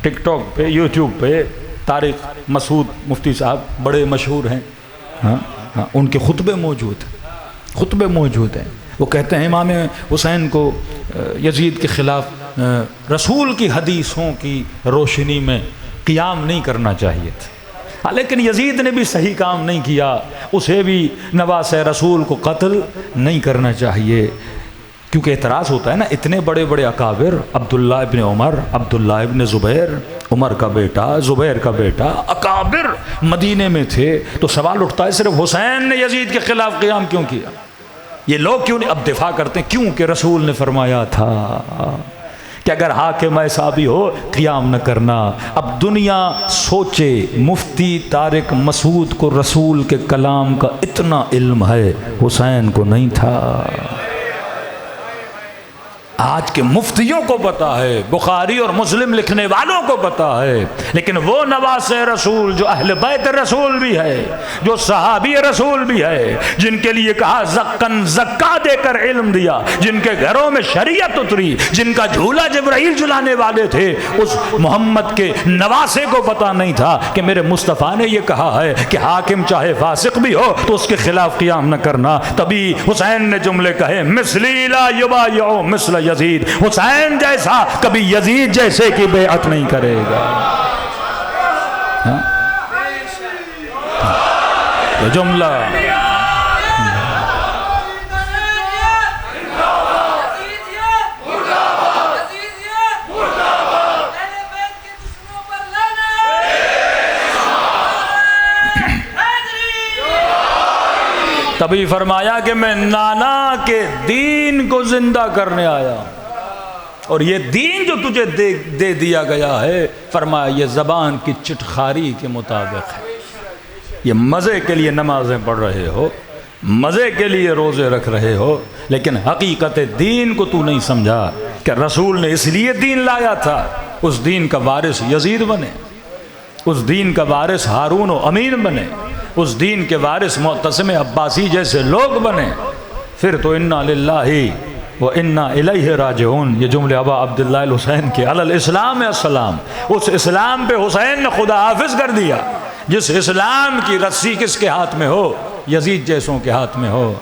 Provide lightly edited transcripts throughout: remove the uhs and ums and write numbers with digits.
ٹک talk پہ YouTube پہ طارق مسعود مفتی صاحب بڑے مشہور ہیں، ہاں ان کے خطبے موجود ہیں، وہ کہتے ہیں امام حسین کو یزید کے خلاف رسول کی حدیثوں کی روشنی میں قیام نہیں کرنا چاہیے تھا، لیکن یزید نے بھی صحیح کام نہیں کیا، اسے بھی نواسہ رسول کو قتل نہیں کرنا چاہیے، کیونکہ اعتراض ہوتا ہے نا، اتنے بڑے بڑے اکابر، عبداللہ ابن عمر، عبداللہ ابن زبیر، عمر کا بیٹا، زبیر کا بیٹا، اکابر مدینے میں تھے، تو سوال اٹھتا ہے صرف حسین نے یزید کے خلاف قیام کیوں کیا؟ یہ لوگ کیوں نہیں اب دفاع کرتے ہیں؟ کیوں کہ رسول نے فرمایا تھا کہ اگر حاکم ایسا بھی ہو قیام نہ کرنا۔ اب دنیا سوچے مفتی طارق مسعود کو رسول کے کلام کا اتنا علم ہے، حسین کو نہیں تھا۔ آج کے مفتیوں کو پتا ہے، بخاری اور مسلم لکھنے والوں کو پتا ہے، لیکن وہ نواسہ رسول جو اہل بیت رسول بھی ہے، جو صحابی رسول بھی ہے، جن کے لیے کہا زکن زکا دے کر علم دیا، جن کے گھروں میں شریعت اتری، جن کا جھولا جبرائیل جھلانے والے تھے، اس محمد کے نواسے کو پتا نہیں تھا کہ میرے مصطفیٰ نے یہ کہا ہے کہ حاکم چاہے فاسق بھی ہو تو اس کے خلاف قیام نہ کرنا۔ تبھی حسین نے جملے کہے مثلی لا یبایع مثل یزید، حسین جیسا کبھی یزید جیسے کی بیعت نہیں کرے گا۔ یہ جملہ تبھی فرمایا کہ میں نانا کے دین کو زندہ کرنے آیا، اور یہ دین جو تجھے دے دیا گیا ہے، فرمایا یہ زبان کی چٹخاری کے مطابق ہے، یہ مزے کے لیے نمازیں پڑھ رہے ہو، مزے کے لیے روزے رکھ رہے ہو، لیکن حقیقت دین کو تو نہیں سمجھا کہ رسول نے اس لیے دین لایا تھا۔ اس دین کا وارث یزید بنے، اس دین کا وارث ہارون و امین بنے، اس دین کے وارث معتصم عباسی جیسے لوگ بنے، پھر تو انا للہ و انا الیہ راجعون۔ یہ جملے ابا عبداللہ الحسین کے علی الاسلام السلام، اس اسلام پہ حسین نے خدا حافظ کر دیا۔ جس اسلام کی رسی کس کے ہاتھ میں ہو؟ یزید جیسوں کے ہاتھ میں ہو۔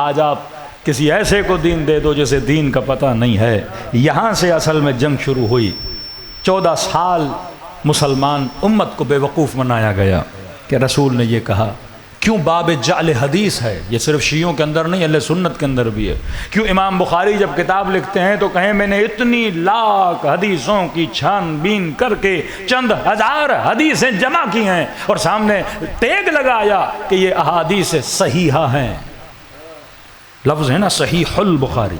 آج آپ کسی ایسے کو دین دے دو جسے دین کا پتہ نہیں ہے۔ یہاں سے اصل میں جنگ شروع ہوئی۔ 14 سال مسلمان امت کو بے وقوف بنایا گیا کہ رسول نے یہ کہا۔ کیوں باب جعل حدیث ہے؟ یہ صرف شیعوں کے اندر نہیں، اہل سنت کے اندر بھی ہے۔ کیوں امام بخاری جب کتاب لکھتے ہیں تو کہیں میں نے اتنی لاکھ حدیثوں کی چھان بین کر کے چند ہزار حدیثیں جمع کی ہیں، اور سامنے ٹیگ لگایا کہ یہ احادیث صحیحہ ہیں۔ لفظ ہے نا صحیح البخاری،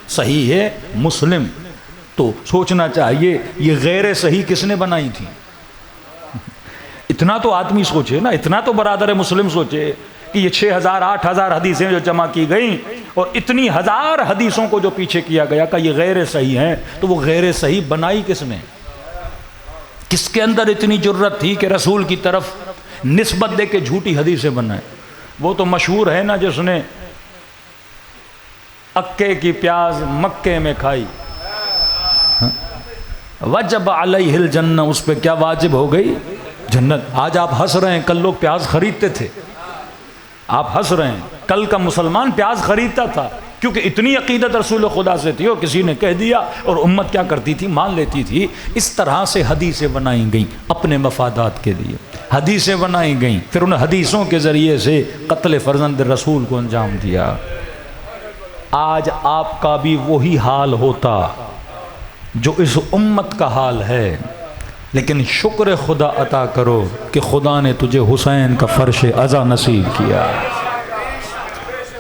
صحیح ہے مسلم، تو سوچنا چاہیے یہ غیر صحیح کس نے بنائی تھی؟ اتنا تو آدمی سوچے نا، اتنا تو برادر مسلم سوچے کہ یہ 6000 8000 حدیثیں جو جمع کی گئیں اور اتنی ہزار حدیثوں کو جو پیچھے کیا گیا کہ یہ غیر صحیح ہیں، تو وہ غیر صحیح بنائی کس نے؟ کس کے اندر اتنی جرت تھی کہ رسول کی طرف نسبت دے کے جھوٹی حدیثیں بنائیں؟ وہ تو مشہور ہے نا جس نے اکے کی پیاز مکے میں کھائی، وجب علیہ الجنہ، اس پہ کیا واجب ہو گئی؟ جنت۔ آج آپ ہنس رہے ہیں، کل لوگ پیاز خریدتے تھے۔ آپ ہنس رہے ہیں، کل کا مسلمان پیاز خریدتا تھا، کیونکہ اتنی عقیدت رسول خدا سے تھی، اور کسی نے کہہ دیا اور امت کیا کرتی تھی؟ مان لیتی تھی۔ اس طرح سے حدیثیں بنائی گئیں اپنے مفادات کے لیے، حدیثیں بنائی گئیں، پھر ان حدیثوں کے ذریعے سے قتل فرزند رسول کو انجام دیا۔ آج آپ کا بھی وہی حال ہوتا جو اس امت کا حال ہے، لیکن شکر خدا عطا کرو کہ خدا نے تجھے حسین کا فرش عزا نصیب کیا۔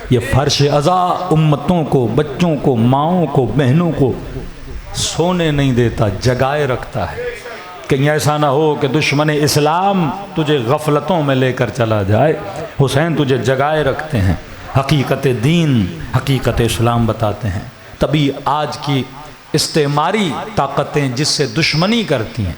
یہ فرش عزا امتوں کو، بچوں کو، ماؤں کو، بہنوں کو سونے نہیں دیتا، جگائے رکھتا ہے۔ کہیں ایسا نہ ہو کہ دشمن اسلام تجھے غفلتوں میں لے کر چلا جائے، حسین تجھے جگائے رکھتے ہیں، حقیقت دین، حقیقت اسلام بتاتے ہیں۔ تبھی آج کی استعماری طاقتیں جس سے دشمنی کرتی ہیں،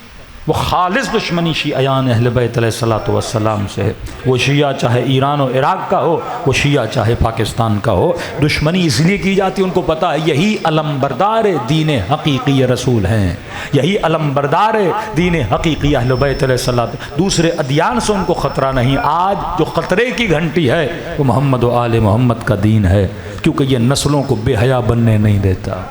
وہ خالص دشمنی شیعیان اہل بیت علیہ الصلوۃ والسلام سے ہے۔ وہ شیعہ چاہے ایران و عراق کا ہو، وہ شیعہ چاہے پاکستان کا ہو، دشمنی اس لیے کی جاتی ہے، ان کو پتہ ہے یہی علمبردار دین حقیقی رسول ہیں، یہی علمبردار دین حقیقی اہل بیت علیہ الصلوۃ۔ دوسرے ادیان سے ان کو خطرہ نہیں۔ آج جو خطرے کی گھنٹی ہے وہ محمد و آل محمد کا دین ہے، کیونکہ یہ نسلوں کو بے حیا بننے نہیں دیتا۔